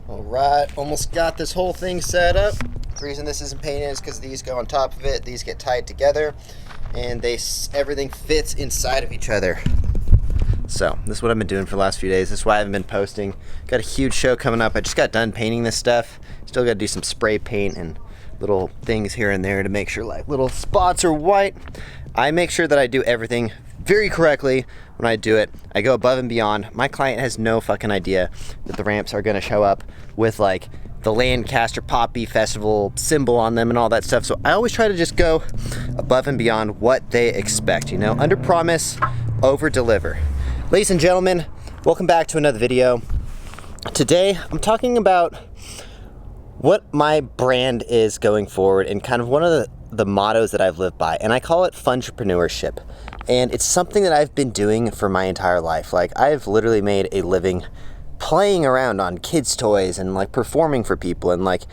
All right, almost got this whole thing set up. The reason this isn't painted is because these go on top of it. These get tied together, and everything fits inside of each other. So this is what I've been doing for the last few days. This is why I haven't been posting. Got a huge show coming up. I just got done painting this stuff. Still got to do some spray paint and little things here and there to make sure like little spots are white. I make sure that I do everything very correctly when I do it. I go above and beyond. My client has no fucking idea that the ramps are gonna show up with like the Lancaster Poppy Festival symbol on them and all that stuff. So I always try to just go above and beyond what they expect, you know, under promise, over deliver. Ladies and gentlemen, welcome back to another video. Today, I'm talking about what my brand is going forward and kind of one of the mottos that I've lived by, and I call it Funtrepreneurship. And it's something that I've been doing for my entire life. Like, I've literally made a living playing around on kids' toys and like performing for people, and like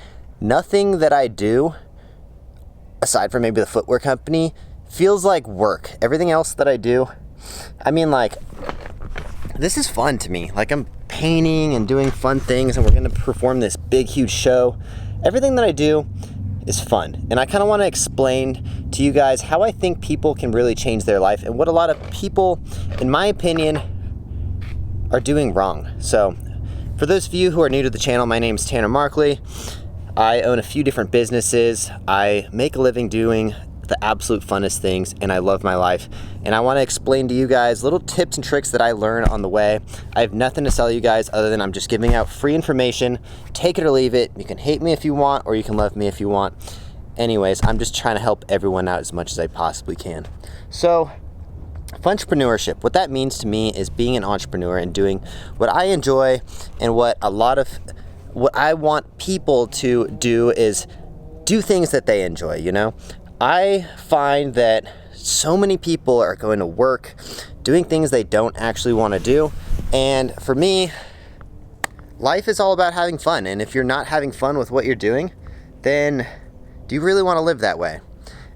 nothing that I do, aside from maybe the footwear company, feels like work. Everything else that I do, I mean, like, this is fun to me. Like, I'm painting and doing fun things, and we're gonna perform this big, huge show. Everything that I do is fun. And I kind of want to explain to you guys how I think people can really change their life and what a lot of people, in my opinion, are doing wrong. So for those of you who are new to the channel, my name is Tanner Markley. I own a few different businesses. I make a living doing the absolute funnest things, and I love my life. And I want to explain to you guys little tips and tricks that I learn on the way. I have nothing to sell you guys other than I'm just giving out free information. Take it or leave it. You can hate me if you want, or you can love me if you want. Anyways, I'm just trying to help everyone out as much as I possibly can. So, Funtrepreneurship, what that means to me is being an entrepreneur and doing what I enjoy, and what I want people to do is do things that they enjoy, you know? I find that so many people are going to work doing things they don't actually want to do. And for me, life is all about having fun. And if you're not having fun with what you're doing, then do you really want to live that way?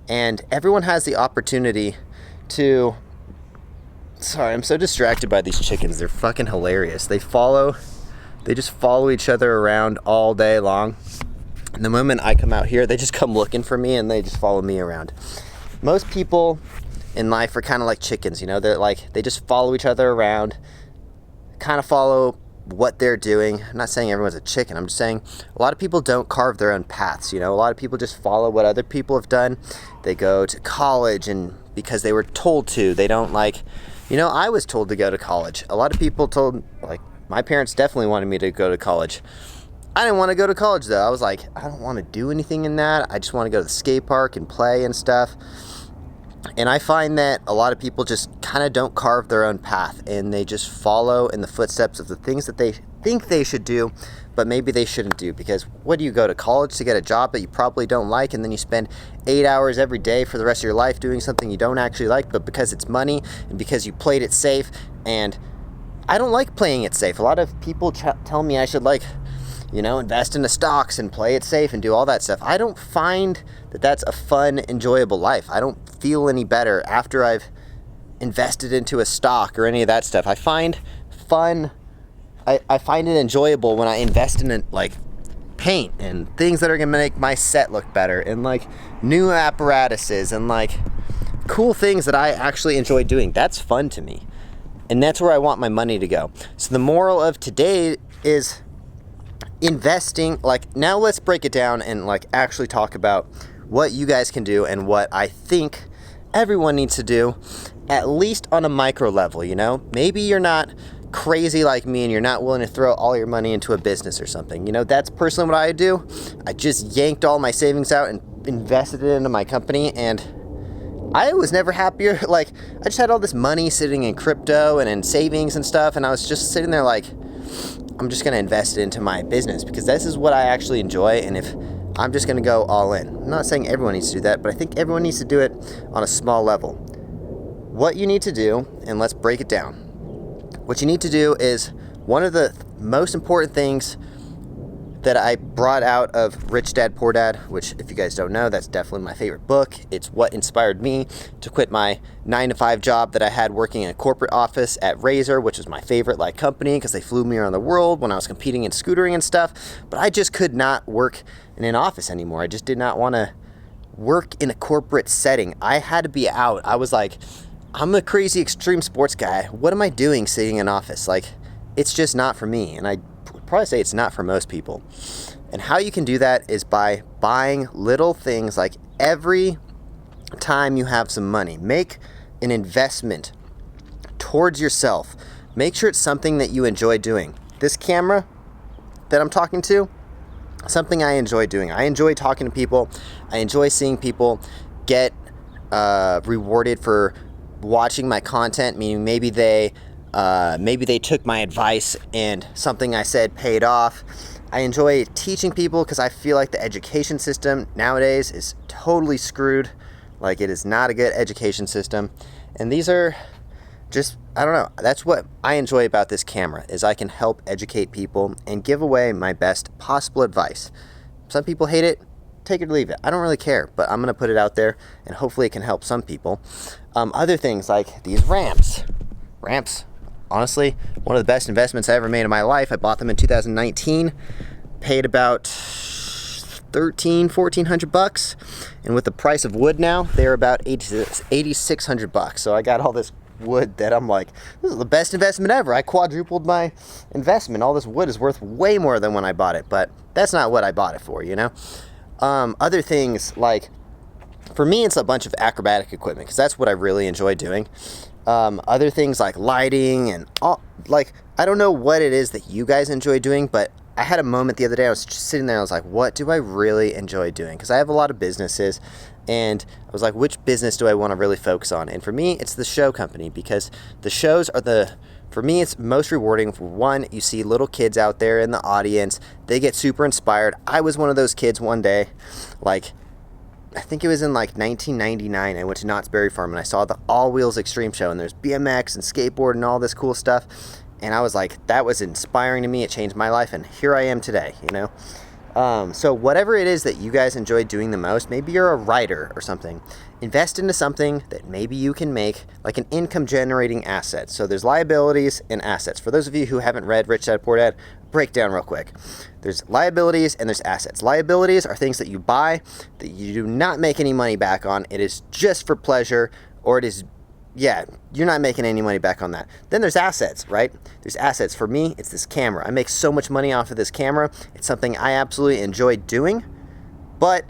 And everyone has the opportunity to... Sorry, I'm so distracted by these chickens. They're fucking hilarious. They just follow each other around all day long. And the moment I come out here, they just come looking for me and they just follow me around. Most people in life are kind of like chickens, you know? They just follow each other around, kind of follow what they're doing. I'm not saying everyone's a chicken. I'm just saying a lot of people don't carve their own paths, you know? A lot of people just follow what other people have done. They go to college and because they were told to. They don't I was told to go to college. A lot of people my parents definitely wanted me to go to college. I didn't want to go to college though. I was like, I don't want to do anything in that. I just want to go to the skate park and play and stuff. And I find that a lot of people just kind of don't carve their own path, and they just follow in the footsteps of the things that they think they should do, but maybe they shouldn't do. Because what do you go to college to get a job that you probably don't like, and then you spend 8 hours every day for the rest of your life doing something you don't actually like, but because it's money and because you played it safe. And I don't like playing it safe. A lot of people tell me I should invest in the stocks and play it safe and do all that stuff. I don't find that that's a fun, enjoyable life. I don't feel any better after I've invested into a stock or any of that stuff. I find it enjoyable when I invest in paint and things that are gonna make my set look better, and new apparatuses and cool things that I actually enjoy doing. That's fun to me. And that's where I want my money to go. So the moral of today is investing. Now let's break it down and actually talk about what you guys can do and what I think everyone needs to do, at least on a micro level, you know? Maybe you're not crazy like me and you're not willing to throw all your money into a business or something. You know, that's personally what I do. I just yanked all my savings out and invested it into my company, and I was never happier. I just had all this money sitting in crypto and in savings and stuff, and I was just sitting there I'm just going to invest it into my business because this is what I actually enjoy, and if I'm just going to go all in. I'm not saying everyone needs to do that, but I think everyone needs to do it on a small level. What you need to do, and let's break it down. What you need to do is, one of the most important things that I brought out of Rich Dad Poor Dad, which if you guys don't know, that's definitely my favorite book. It's what inspired me to quit my 9-to-5 job that I had working in a corporate office at Razor, which was my favorite company because they flew me around the world when I was competing in scootering and stuff. But I just could not work in an office anymore. I just did not want to work in a corporate setting. I had to be out. I was like, I'm a crazy extreme sports guy. What am I doing sitting in an office? It's just not for me. And I probably say it's not for most people. And how you can do that is by buying little things. Every time you have some money, make an investment towards yourself. Make sure it's something that you enjoy doing. This camera that I'm talking to, something I enjoy doing. I enjoy talking to people. I enjoy seeing people get rewarded for watching my content, meaning maybe they took my advice and something I said paid off. I enjoy teaching people because I feel like the education system nowadays is totally screwed. It is not a good education system. And these are just, I don't know, that's what I enjoy about this camera, is I can help educate people and give away my best possible advice. Some people hate it, take it or leave it. I don't really care, but I'm going to put it out there and hopefully it can help some people. Other things like these ramps. Honestly, one of the best investments I ever made in my life. I bought them in 2019, paid about $1,400, and with the price of wood now, they're about $8,600. So I got all this wood that I'm like, this is the best investment ever. I quadrupled my investment. All this wood is worth way more than when I bought it, but that's not what I bought it for, Other things for me, it's a bunch of acrobatic equipment because that's what I really enjoy doing. Other things like lighting and all, I don't know what it is that you guys enjoy doing, but I had a moment the other day. I was just sitting there. I was like, what do I really enjoy doing? Because I have a lot of businesses, and I was like, which business do I want to really focus on? And for me, it's the show company, because the shows are for me, it's most rewarding. For one, you see little kids out there in the audience. They get super inspired. I was one of those kids one day, I think it was in 1999. I went to Knott's Berry Farm and I saw the All Wheels Extreme Show, and there's BMX and skateboard and all this cool stuff. And I was like, that was inspiring to me. It changed my life, and here I am today, So whatever it is that you guys enjoy doing the most, maybe you're a writer or something, invest into something that maybe you can make an income generating asset. So there's liabilities and assets. For those of you who haven't read Rich Dad Poor Dad, breakdown real quick. There's liabilities and there's assets. Liabilities are things that you buy that you do not make any money back on. It is just for pleasure, or it is, you're not making any money back on that. Then there's assets, right? There's assets. For me, it's this camera. I make so much money off of this camera. It's something I absolutely enjoy doing, but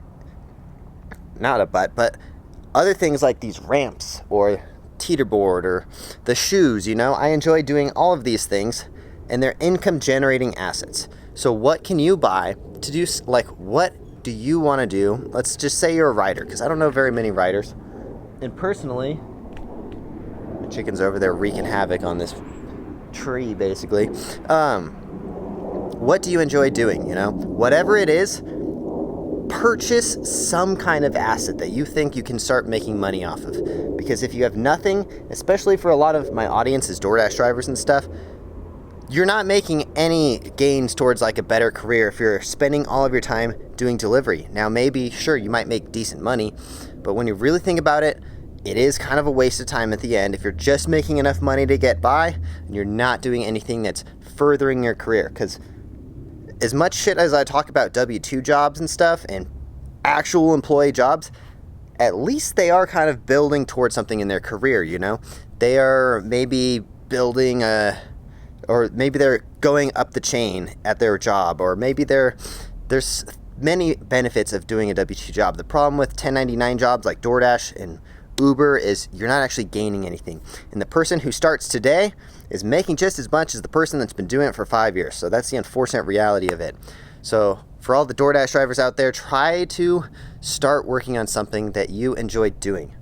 other things like these ramps or teeterboard or the shoes, I enjoy doing all of these things, and they're income generating assets. So what can you buy to do, what do you want to do? Let's just say you're a writer, because I don't know very many writers. And personally, the chicken's over there wreaking havoc on this tree, basically. What do you enjoy doing, Whatever it is, purchase some kind of asset that you think you can start making money off of. Because if you have nothing, especially for a lot of my audience is DoorDash drivers and stuff, you're not making any gains towards a better career if you're spending all of your time doing delivery. Now, maybe, sure, you might make decent money, but when you really think about it, it is kind of a waste of time at the end if you're just making enough money to get by and you're not doing anything that's furthering your career. Because as much shit as I talk about W-2 jobs and stuff and actual employee jobs, at least they are kind of building towards something in their career, They are maybe building or maybe they're going up the chain at their job, or maybe there's many benefits of doing a W-2 job. The problem with 1099 jobs like DoorDash and Uber is you're not actually gaining anything. And the person who starts today is making just as much as the person that's been doing it for 5 years. So that's the unfortunate reality of it. So for all the DoorDash drivers out there, try to start working on something that you enjoy doing.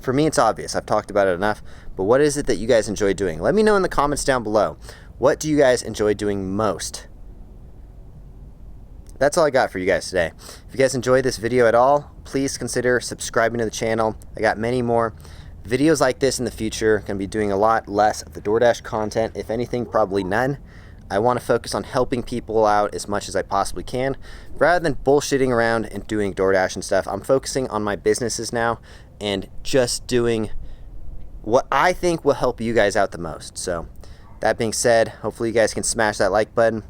For me, it's obvious. I've talked about it enough. But what is it that you guys enjoy doing? Let me know in the comments down below. What do you guys enjoy doing most? That's all I got for you guys today. If you guys enjoyed this video at all, please consider subscribing to the channel. I got many more videos like this in the future. Going to be doing a lot less of the DoorDash content. If anything, probably none. I want to focus on helping people out as much as I possibly can. Rather than bullshitting around and doing DoorDash and stuff, I'm focusing on my businesses now and just doing what I think will help you guys out the most. So that being said, hopefully you guys can smash that like button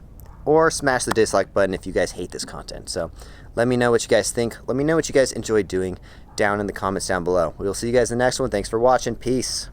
or smash the dislike button if you guys hate this content. So let me know what you guys think. Let me know what you guys enjoy doing down in the comments down below. We will see you guys in the next one. Thanks for watching. Peace.